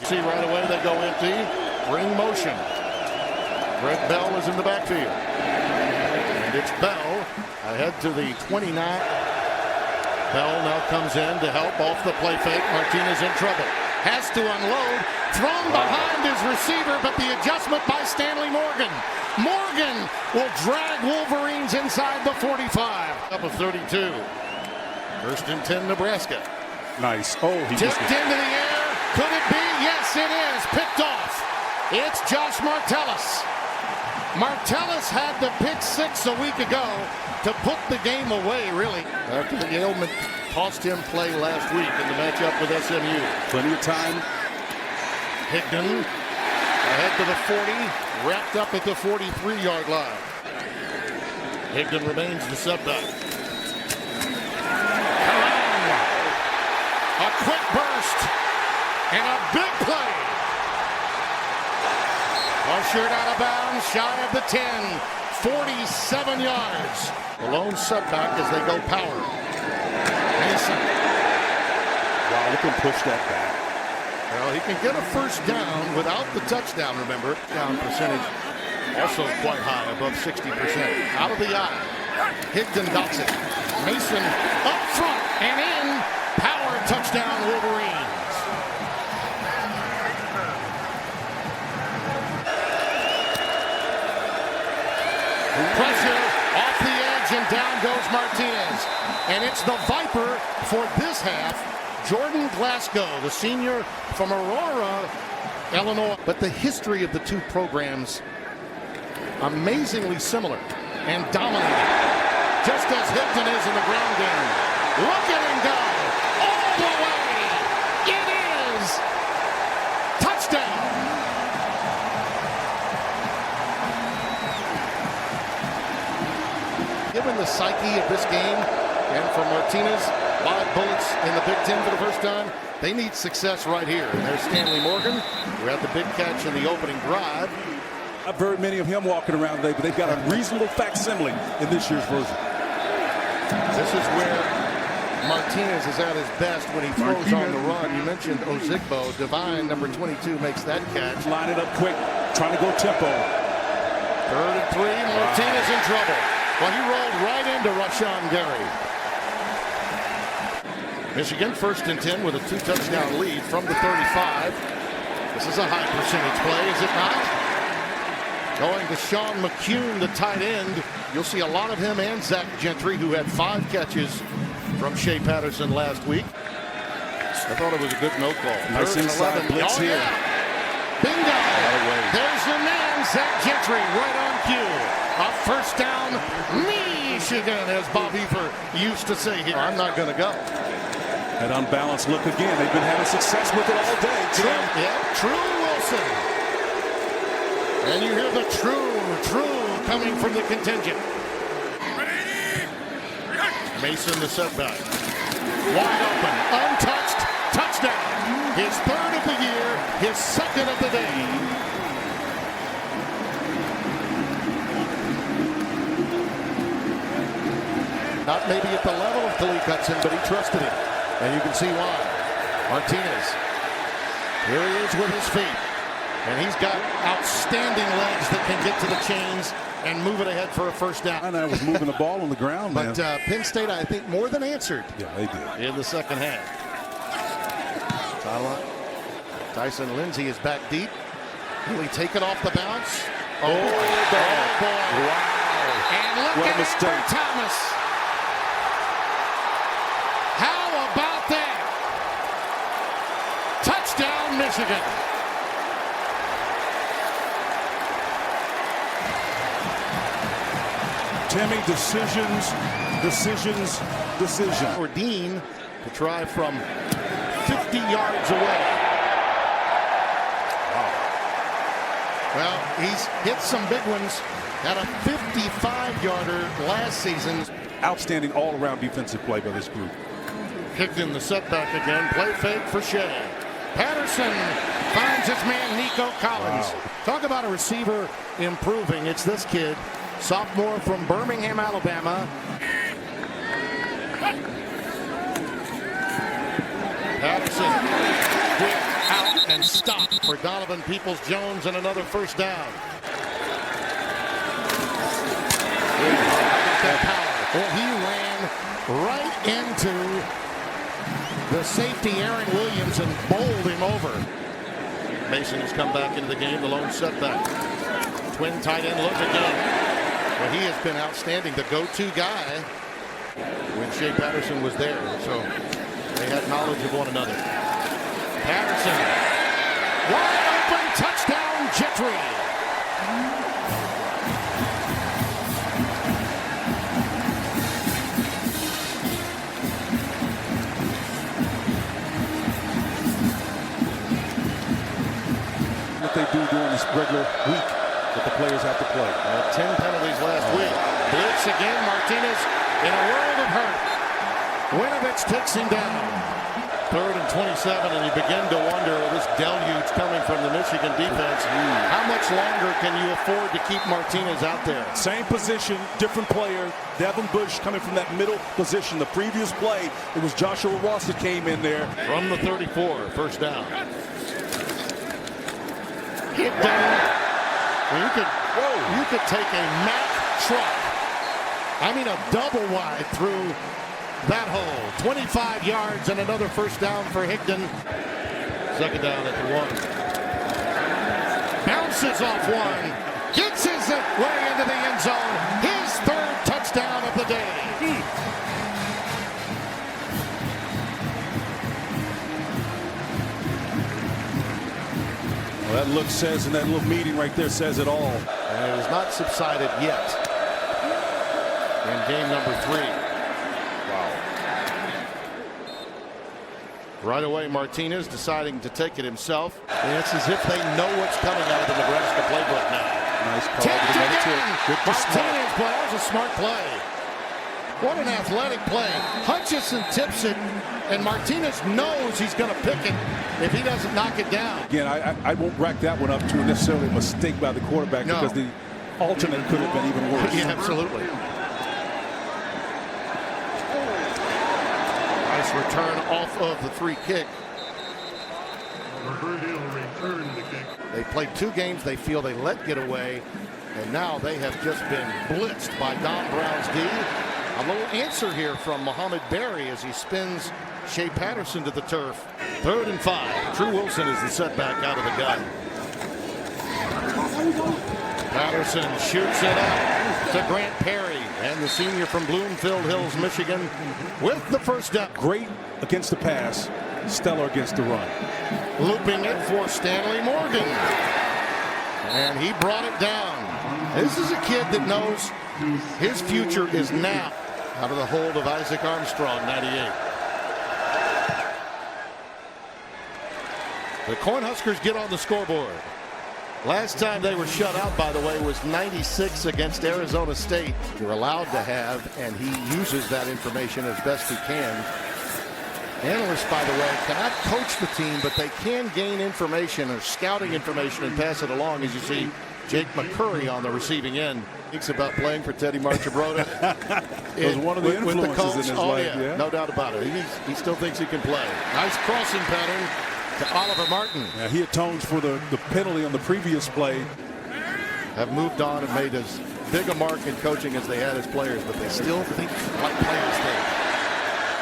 See right away they go empty. Ring motion. Greg Bell is in the backfield. And it's Bell ahead to the 29. Bell now comes in to help off the play fake. Martinez in trouble. Has to unload. Thrown behind his receiver, but the adjustment by Stanley Morgan. Morgan will drag Wolverines inside the 45. Up of 32. First and 10 Nebraska. Nice. Oh, he tipped into the air. Could it be? Yes, it is. Picked off. It's Josh Martellus. Martellus had the pick six a week ago to put the game away, really. After the ailment cost him play last week in the matchup with SMU. Plenty of time. Higdon ahead to the 40, wrapped up at the 43-yard line. Higdon remains the subback. Karan, a quick burst and a big play. Ushered out of bounds, shy of the 10, 47 yards. The lone setback as they go power. Mason. Wow, look him push that back. Well, he can get a first down without the touchdown, remember. Down percentage also quite high, above 60%. Out of the eye. Higdon got it. Mason up front and in. Power touchdown, Wolverines. Pressure off the edge and down goes Martinez. And it's the Viper for this half. Jordan Glasgow, the senior from Aurora, Illinois. But the history of the two programs, amazingly similar and dominating. Just as Higdon is in the ground game. Look at him go. All the way. It is. Touchdown. Given the psyche of this game, and for Martinez, 5 bullets in the Big Ten for the first time, they need success right here. And there's Stanley Morgan, who had the big catch in the opening drive. I've heard many of him walking around today, but they've got a reasonable facsimile in this year's version. This is where Martinez is at his best when he throws on the run. You mentioned Ozigbo. Divine, number 22, makes that catch. Line it up quick, trying to go tempo. 3rd and 3, Martinez in trouble. Well, he rolled right into Rashawn Gary. Michigan 1st and 10 with a 2-touchdown lead from the 35. This is a high percentage play, is it not? Going to Sean McCune, the tight end. You'll see a lot of him and Zach Gentry, who had 5 catches from Shea Patterson last week. I thought it was a good no call. Nice inside blitz here. Yeah. Bingo! There's the man, Zach Gentry, right on cue. A first down, Michigan, as Bob Efer used to say here. I'm not going to go. That unbalanced look again. They've been having success with it all day. True Wilson. And you hear the true coming from the contingent. Mason, the setback. Wide open, untouched, touchdown. His 3rd of the year, his 2nd of the day. Not maybe at the level of Khalid Hudson, but he trusted him. And you can see why. Martinez. Here he is with his feet. And he's got outstanding legs that can get to the chains and move it ahead for a first down. And I was moving the ball on the ground, man. But Penn State, I think, more than answered. Yeah, they did. In the second half. Tyson Lindsey is back deep. Will he take it off the bounce? Oh, boy. Wow. And look what at a mistake. Thomas. How about that? Touchdown, Michigan. Timmy, decisions. For Dean to try from 50 yards away. Wow. Well, he's hit some big ones. Had a 55-yarder last season. Outstanding all-around defensive play by this group. Higdon the setback again. Play fake for Shea. Patterson finds his man Nico Collins. Wow. Talk about a receiver improving. It's this kid, sophomore from Birmingham, Alabama. Patterson, quick out and stopped for Donovan Peoples-Jones and another first down. Well, he ran right into the safety Aaron Williams and bowled him over. Mason has come back into the game, the lone setback. Twin tight end look again. Well, he has been outstanding, the go-to guy when Shea Patterson was there. So they had knowledge of one another. Patterson, wide open, touchdown, Gentry. What they do during this regular week that the players have to play. 10 penalties last week. Blitz again, Martinez in a world of hurt. Winovich takes him down. 3rd and 27, and you begin to wonder, this deluge coming from the Michigan defense, how much longer can you afford to keep Martinez out there? Same position, different player. Devin Bush coming from that middle position. The previous play, it was Joshua Ross that came in there. From the 34, first down. Hit down. Well, you could take a Mack truck. I mean, a double wide through that hole. 25 yards and another first down for Higdon. Second down at the 1. Bounces off one. Gets his way into the end zone. His 3rd touchdown of the day. Well, that look says, and that little meeting right there says it all. And it has not subsided yet in game number 3. Wow. Right away, Martinez deciding to take it himself. And it's as if they know what's coming out of the Nebraska playbook now. Nice call. Martinez, boy, that was a smart play. What an athletic play. Hutchison tips it, and Martinez knows he's going to pick it if he doesn't knock it down. Again, I won't rack that one up to necessarily a mistake by the quarterback, because the alternate could have been even worse. Yeah, absolutely. Nice return off of the free kick. They played 2 games they feel they let get away, and now they have just been blitzed by Don Brown's D. A little answer here from Mohamed Berry as he spins Shea Patterson to the turf. 3rd and 5. Drew Wilson is the setback out of the gun. Patterson shoots it out to Grant Perry, and the senior from Bloomfield Hills, Michigan, with the first down. Great against the pass, stellar against the run. Looping it for Stanley Morgan, and he brought it down. This is a kid that knows his future is now. Out of the hold of Isaac Armstrong, 98. The Cornhuskers get on the scoreboard. Last time they were shut out, by the way, was 96 against Arizona State. You're allowed to have, and he uses that information as best he can. Analysts, by the way, cannot coach the team, but they can gain information or scouting information and pass it along, as you see Jake McCurry on the receiving end. Thinks about playing for Teddy Marchibroda. It was one of the influences in his life. Yeah, no doubt about it. He still thinks he can play. Nice crossing pattern to Oliver Martin. Yeah, he atones for the penalty on the previous play. Have moved on and made as big a mark in coaching as they had as players, but they still think like players think.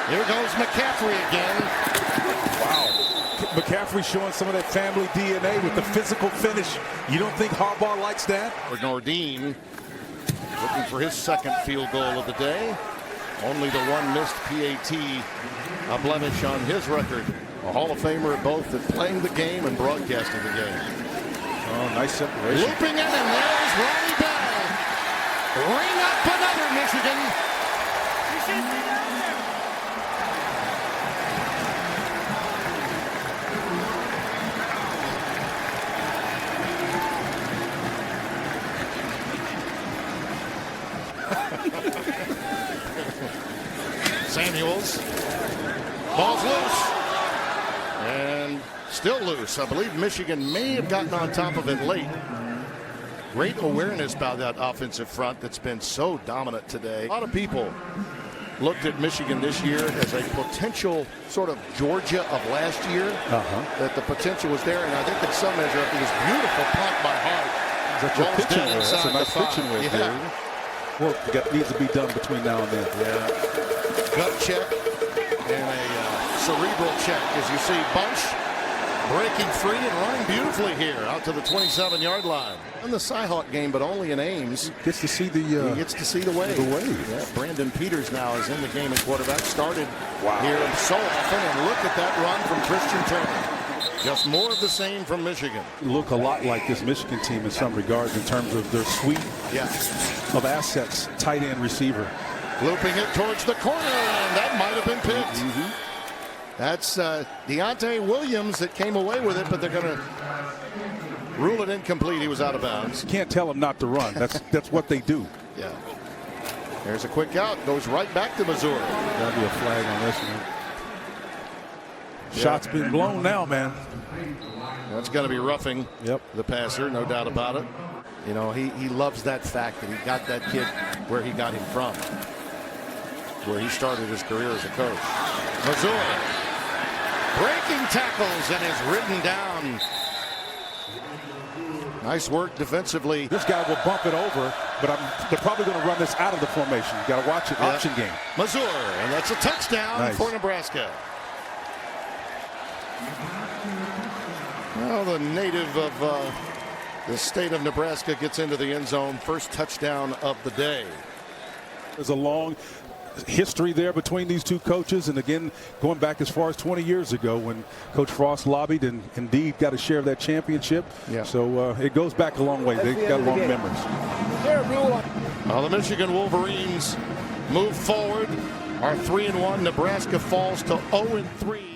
Here goes McCaffrey again. Wow. McCaffrey showing some of that family DNA with the physical finish. You don't think Harbaugh likes that? For Nordine, looking for his 2nd field goal of the day. Only the one missed PAT, a blemish on his record. A Hall of Famer at both at playing the game and broadcasting the game. Oh, nice separation. Looping in, and there's Ronnie Bell. Ring up another, Michigan. Samuels. Ball's loose. And still loose. I believe Michigan may have gotten on top of it late. Great awareness by that offensive front that's been so dominant today. A lot of people looked at Michigan this year as a potential sort of Georgia of last year. That the potential was there, and I think in some measure, it was beautiful punt by Hart. That's your pitching wedge. That's a nice pitching wedge there. Work that needs to be done between now and then. Yeah. Gut check and a cerebral check as you see Bunch breaking free and running beautifully here out to the 27-yard line. In the Cyhawk game, but only in Ames. Gets to see the he gets to see the wave. Yeah, Brandon Peters now is in the game at quarterback. Started here so often, and look at that run from Christian Turner. Just more of the same from Michigan. Look a lot like this Michigan team in some regards in terms of their suite of assets. Tight end, receiver. Looping it towards the corner, and that might have been picked. That's Deontay Williams that came away with it, but they're going to rule it incomplete. He was out of bounds. You can't tell them not to run. That's what they do. Yeah. There's a quick out. Goes right back to Missouri. That'll be a flag on this one. Shots been blown now, man. That's going to be roughing the passer, no doubt about it. You know, he loves that fact that he got that kid where he got him from, where he started his career as a coach. Missouri breaking tackles and is ridden down. Nice work defensively. This guy will bump it over, but they're probably going to run this out of the formation. You got to watch it. Option game. Missouri, and that's a touchdown for Nebraska. Well, the native of the state of Nebraska gets into the end zone. First touchdown of the day. There's a long history there between these two coaches, and again going back as far as 20 years ago when Coach Frost lobbied and indeed got a share of that championship. So it goes back a long way. They've got long memories. Well, the Michigan Wolverines move forward, are 3-1. Nebraska falls to 0-3.